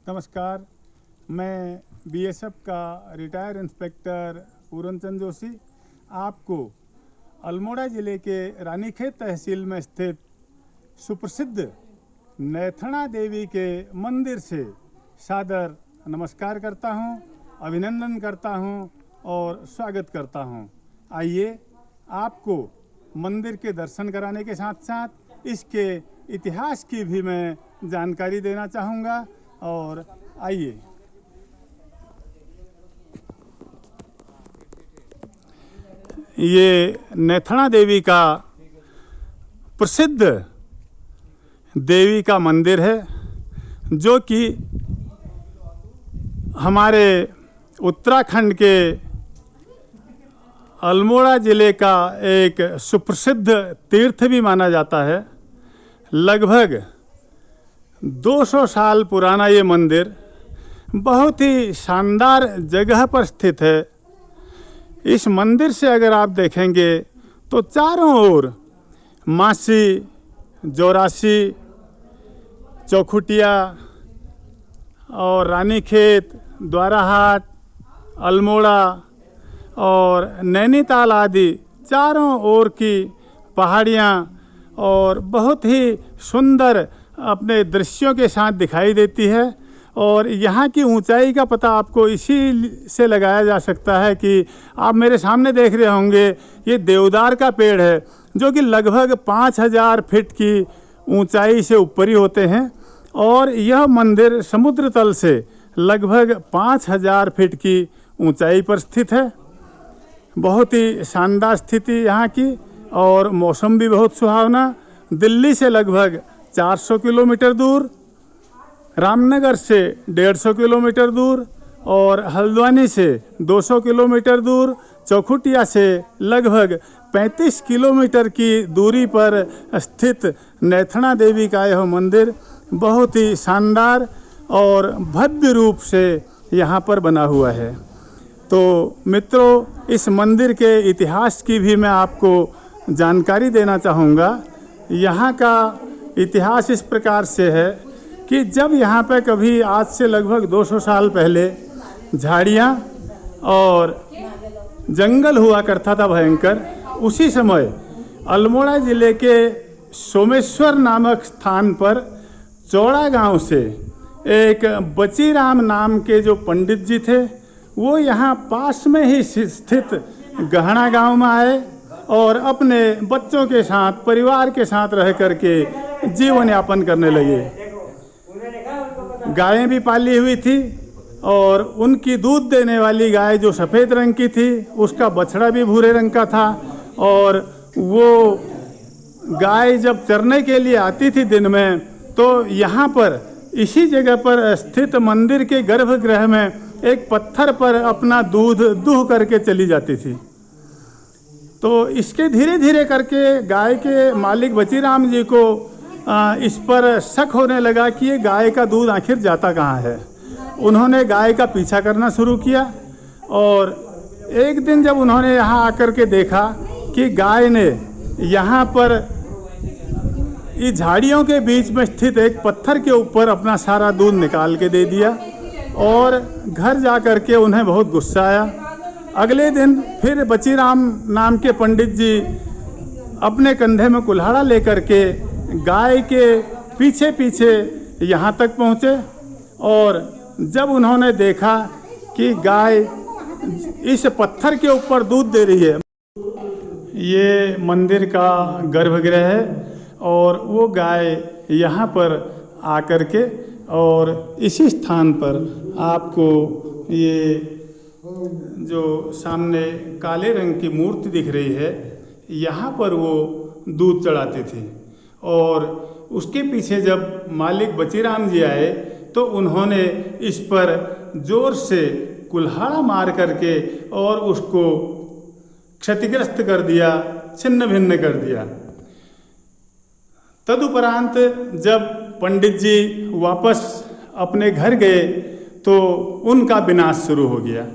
नमस्कार, मैं बीएसएफ का रिटायर इंस्पेक्टर पूरनचंद जोशी आपको अल्मोड़ा ज़िले के रानीखेत तहसील में स्थित सुप्रसिद्ध नैथणा देवी के मंदिर से सादर नमस्कार करता हूं, अभिनंदन करता हूं और स्वागत करता हूं। आइए आपको मंदिर के दर्शन कराने के साथ साथ इसके इतिहास की भी मैं जानकारी देना चाहूँगा। और आइए, ये नैथणा देवी का प्रसिद्ध देवी का मंदिर है, जो कि हमारे उत्तराखंड के अल्मोड़ा ज़िले का एक सुप्रसिद्ध तीर्थ भी माना जाता है। लगभग 200 साल पुराना ये मंदिर बहुत ही शानदार जगह पर स्थित है। इस मंदिर से अगर आप देखेंगे तो चारों ओर मासी, जोरासी, चौखुटिया और रानीखेत, द्वाराहाट, अल्मोड़ा और नैनीताल आदि चारों ओर की पहाड़ियाँ और बहुत ही सुंदर अपने दृश्यों के साथ दिखाई देती है। और यहाँ की ऊंचाई का पता आपको इसी से लगाया जा सकता है कि आप मेरे सामने देख रहे होंगे, ये देवदार का पेड़ है जो कि लगभग 5000 फीट की ऊंचाई से ऊपर ही होते हैं। और यह मंदिर समुद्र तल से लगभग 5000 फीट की ऊंचाई पर स्थित है। बहुत ही शानदार स्थिति यहाँ की और मौसम भी बहुत सुहावना। दिल्ली से लगभग 400 किलोमीटर दूर, रामनगर से 150 किलोमीटर दूर और हल्द्वानी से 200 किलोमीटर दूर, चौखुटिया से लगभग 35 किलोमीटर की दूरी पर स्थित नैथणा देवी का यह मंदिर बहुत ही शानदार और भव्य रूप से यहाँ पर बना हुआ है। तो मित्रों, इस मंदिर के इतिहास की भी मैं आपको जानकारी देना चाहूँगा। यहाँ का इतिहास इस प्रकार से है कि जब यहाँ पे कभी आज से लगभग 200 साल पहले झाड़ियाँ और जंगल हुआ करता था भयंकर, उसी समय अल्मोड़ा ज़िले के सोमेश्वर नामक स्थान पर चौड़ा गांव से एक बचीराम नाम के जो पंडित जी थे, वो यहाँ पास में ही स्थित गहना गांव में आए और अपने बच्चों के साथ, परिवार के साथ रह करके जीवन यापन करने लगे। गायें भी पाली हुई थी और उनकी दूध देने वाली गाय जो सफ़ेद रंग की थी, उसका बछड़ा भी भूरे रंग का था। और वो गाय जब चरने के लिए आती थी दिन में, तो यहाँ पर इसी जगह पर स्थित मंदिर के गर्भगृह में एक पत्थर पर अपना दूध दूह करके चली जाती थी। तो इसके धीरे धीरे करके गाय के मालिक बचीराम जी को इस पर शक होने लगा कि ये गाय का दूध आखिर जाता कहाँ है। उन्होंने गाय का पीछा करना शुरू किया और एक दिन जब उन्होंने यहाँ आकर के देखा कि गाय ने यहाँ पर इस झाड़ियों के बीच में स्थित एक पत्थर के ऊपर अपना सारा दूध निकाल के दे दिया और घर जा कर के उन्हें बहुत गुस्सा आया। अगले दिन फिर बचीराम नाम के पंडित जी अपने कंधे में कुल्हाड़ा लेकर के गाय के पीछे पीछे यहाँ तक पहुँचे और जब उन्होंने देखा कि गाय इस पत्थर के ऊपर दूध दे रही है, ये मंदिर का गर्भगृह है और वो गाय यहाँ पर आकर के और इसी स्थान पर आपको ये जो सामने काले रंग की मूर्ति दिख रही है, यहाँ पर वो दूध चढ़ाती थी। और उसके पीछे जब मालिक बचीराम जी आए तो उन्होंने इस पर जोर से कुल्हाड़ा मार करके और उसको क्षतिग्रस्त कर दिया, छिन्न भिन्न कर दिया। तदुपरांत जब पंडित जी वापस अपने घर गए तो उनका विनाश शुरू हो गया।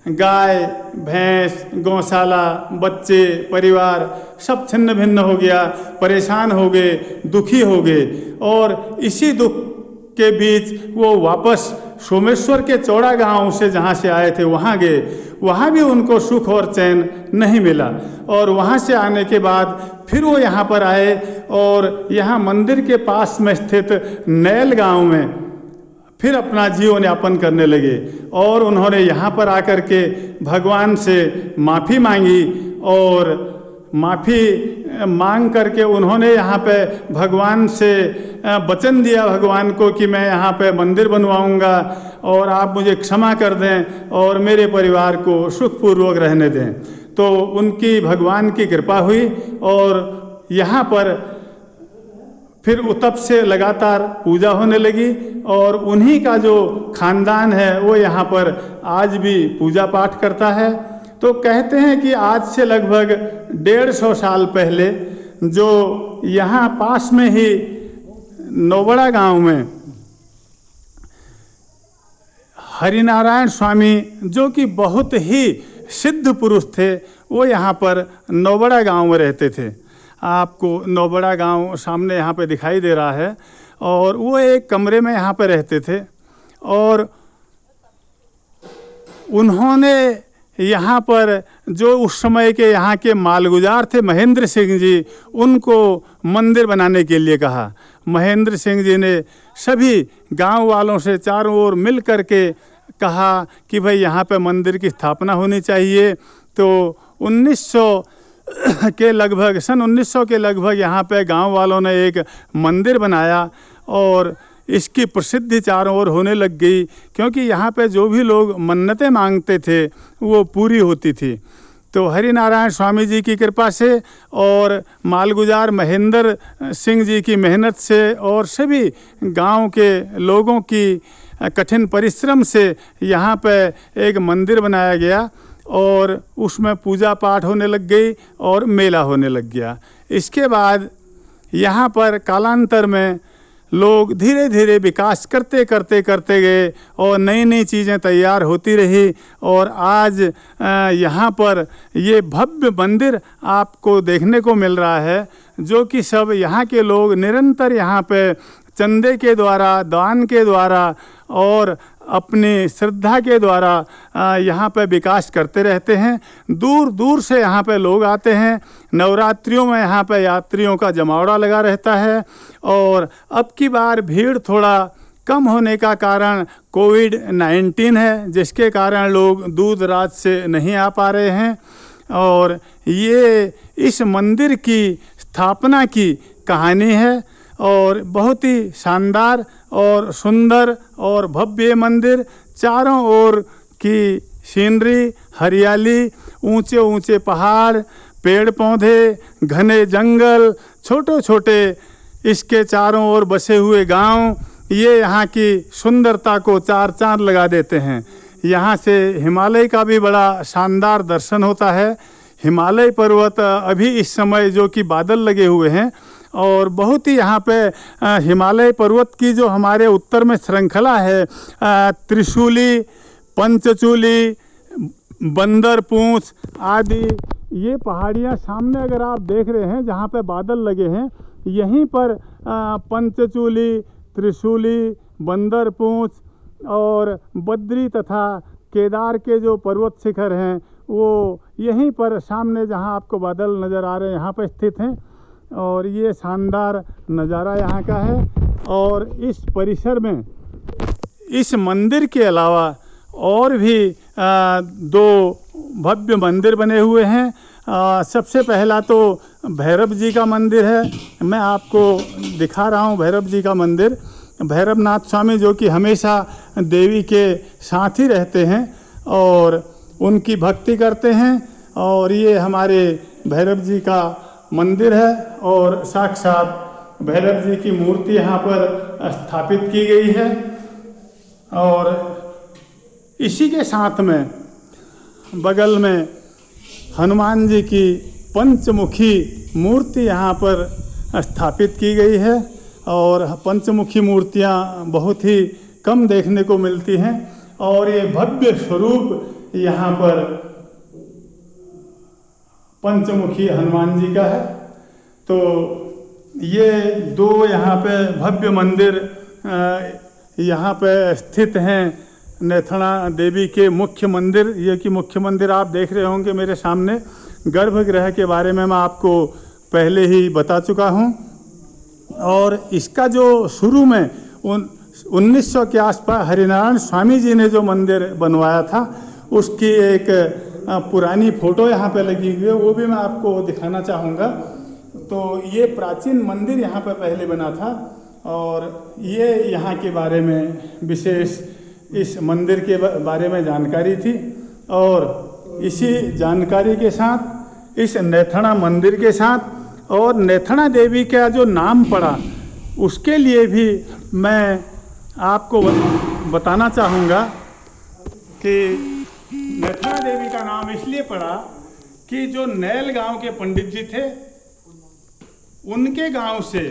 गाय, भैंस, गौशाला, बच्चे, परिवार सब छिन्न भिन्न हो गया, परेशान हो गए, दुखी हो गए और इसी दुख के बीच वो वापस सोमेश्वर के चौड़ा गांव से जहाँ से आए थे वहाँ गए, वहाँ भी उनको सुख और चैन नहीं मिला। और वहाँ से आने के बाद फिर वो यहाँ पर आए और यहाँ मंदिर के पास में स्थित नैल गांव में फिर अपना जीवन यापन करने लगे। और उन्होंने यहाँ पर आकर के भगवान से माफ़ी मांगी और माफ़ी मांग करके उन्होंने यहाँ पे भगवान से वचन दिया भगवान को कि मैं यहाँ पे मंदिर बनवाऊँगा और आप मुझे क्षमा कर दें और मेरे परिवार को सुखपूर्वक रहने दें। तो उनकी भगवान की कृपा हुई और यहाँ पर फिर तब से लगातार पूजा होने लगी और उन्हीं का जो खानदान है वो यहाँ पर आज भी पूजा पाठ करता है। तो कहते हैं कि आज से लगभग 150 साल पहले जो यहाँ पास में ही नौबड़ा गांव में हरिनारायण स्वामी जो कि बहुत ही सिद्ध पुरुष थे, वो यहाँ पर नौबड़ा गांव में रहते थे। आपको नौबड़ा गांव सामने यहाँ पे दिखाई दे रहा है। और वो एक कमरे में यहाँ पे रहते थे और उन्होंने यहाँ पर जो उस समय के यहाँ के मालगुजार थे महेंद्र सिंह जी, उनको मंदिर बनाने के लिए कहा। महेंद्र सिंह जी ने सभी गांव वालों से चारों ओर मिल कर के कहा कि भाई यहाँ पे मंदिर की स्थापना होनी चाहिए। तो 1900 के लगभग सन 1900 के लगभग यहाँ पे गांव वालों ने एक मंदिर बनाया और इसकी प्रसिद्धि चारों ओर होने लग गई, क्योंकि यहाँ पे जो भी लोग मन्नतें मांगते थे वो पूरी होती थी। तो हरिनारायण स्वामी जी की कृपा से और मालगुजार महेंद्र सिंह जी की मेहनत से और सभी गांव के लोगों की कठिन परिश्रम से यहाँ पे एक मंदिर बनाया गया और उसमें पूजा पाठ होने लग गई और मेला होने लग गया। इसके बाद यहाँ पर कालांतर में लोग धीरे धीरे विकास करते गए और नई नई चीज़ें तैयार होती रही और आज यहाँ पर ये भव्य मंदिर आपको देखने को मिल रहा है, जो कि सब यहाँ के लोग निरंतर यहाँ पे चंदे के द्वारा, दान के द्वारा और अपनी श्रद्धा के द्वारा यहाँ पे विकास करते रहते हैं। दूर दूर से यहाँ पे लोग आते हैं। नवरात्रियों में यहाँ पे यात्रियों का जमावड़ा लगा रहता है और अब की बार भीड़ थोड़ा कम होने का कारण कोविड-19 है, जिसके कारण लोग दूर दराज से नहीं आ पा रहे हैं। और ये इस मंदिर की स्थापना की कहानी है और बहुत ही शानदार और सुंदर और भव्य मंदिर। चारों ओर की सीनरी, हरियाली, ऊंचे ऊंचे पहाड़, पेड़ पौधे, घने जंगल, छोटे छोटे इसके चारों ओर बसे हुए गांव, ये यहाँ की सुंदरता को चार चांद लगा देते हैं। यहाँ से हिमालय का भी बड़ा शानदार दर्शन होता है। हिमालय पर्वत अभी इस समय जो कि बादल लगे हुए हैं और बहुत ही यहाँ पे हिमालय पर्वत की जो हमारे उत्तर में श्रृंखला है, त्रिशूली, पंचचूली, बंदरपूंछ आदि ये पहाड़ियाँ सामने अगर आप देख रहे हैं जहाँ पे बादल लगे हैं, यहीं पर पंचचूली, त्रिशूली, बंदरपूंछ और बद्री तथा केदार के जो पर्वत शिखर हैं वो यहीं पर सामने जहाँ आपको बादल नज़र आ रहे हैं यहाँ पर स्थित हैं। और ये शानदार नज़ारा यहाँ का है। और इस परिसर में इस मंदिर के अलावा और भी दो भव्य मंदिर बने हुए हैं। सबसे पहला तो भैरव जी का मंदिर है। मैं आपको दिखा रहा हूँ भैरव जी का मंदिर। भैरवनाथ स्वामी जो कि हमेशा देवी के साथ ही रहते हैं और उनकी भक्ति करते हैं। और ये हमारे भैरव जी का मंदिर है और साक्षात भैरव जी की मूर्ति यहाँ पर स्थापित की गई है। और इसी के साथ में बगल में हनुमान जी की पंचमुखी मूर्ति यहाँ पर स्थापित की गई है। और पंचमुखी मूर्तियाँ बहुत ही कम देखने को मिलती हैं और ये भव्य स्वरूप यहाँ पर पंचमुखी हनुमान जी का है। तो ये दो यहाँ पे भव्य मंदिर यहाँ पे स्थित हैं नेथणा देवी के मुख्य मंदिर। ये कि मुख्य मंदिर आप देख रहे होंगे मेरे सामने। गर्भगृह के बारे में मैं आपको पहले ही बता चुका हूँ। और इसका जो शुरू में 1900 के आसपास हरिनारायण स्वामी जी ने जो मंदिर बनवाया था, उसकी एक पुरानी फ़ोटो यहाँ पे लगी हुई है, वो भी मैं आपको दिखाना चाहूँगा। तो ये प्राचीन मंदिर यहाँ पे पहले बना था और ये यहाँ के बारे में विशेष इस मंदिर के बारे में जानकारी थी। और इसी जानकारी के साथ इस नेथणा मंदिर के साथ और नेथणा देवी का जो नाम पड़ा, उसके लिए भी मैं आपको बताना चाहूँगा कि नेथणा देवी का नाम इसलिए पड़ा कि जो नैल गांव के पंडित जी थे, उनके गांव से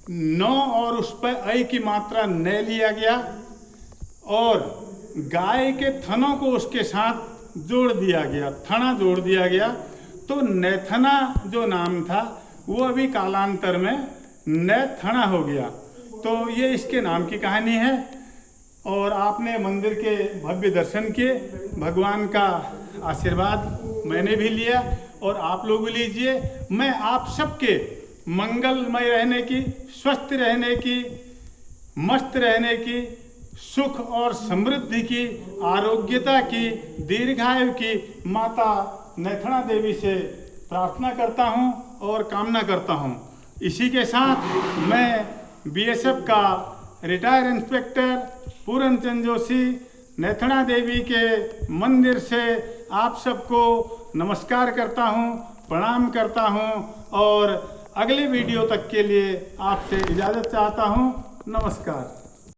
9 और उस पर ऐ की मात्रा न लिया गया और गाय के थनों को उसके साथ जोड़ दिया गया, थना जोड़ दिया गया। तो नेथना जो नाम था वो अभी कालांतर में नेथणा हो गया। तो ये इसके नाम की कहानी है। और आपने मंदिर के भव्य दर्शन किए, भगवान का आशीर्वाद मैंने भी लिया और आप लोग भी लीजिए। मैं आप सबके मंगलमय रहने की, स्वस्थ रहने की, मस्त रहने की, सुख और समृद्धि की, आरोग्यता की, दीर्घायु की माता नेथणा देवी से प्रार्थना करता हूं और कामना करता हूं। इसी के साथ मैं बीएसएफ का रिटायर इंस्पेक्टर पूरन चंद जोशी नेथणा देवी के मंदिर से आप सबको नमस्कार करता हूं, प्रणाम करता हूं और अगले वीडियो तक के लिए आपसे इजाज़त चाहता हूं। नमस्कार।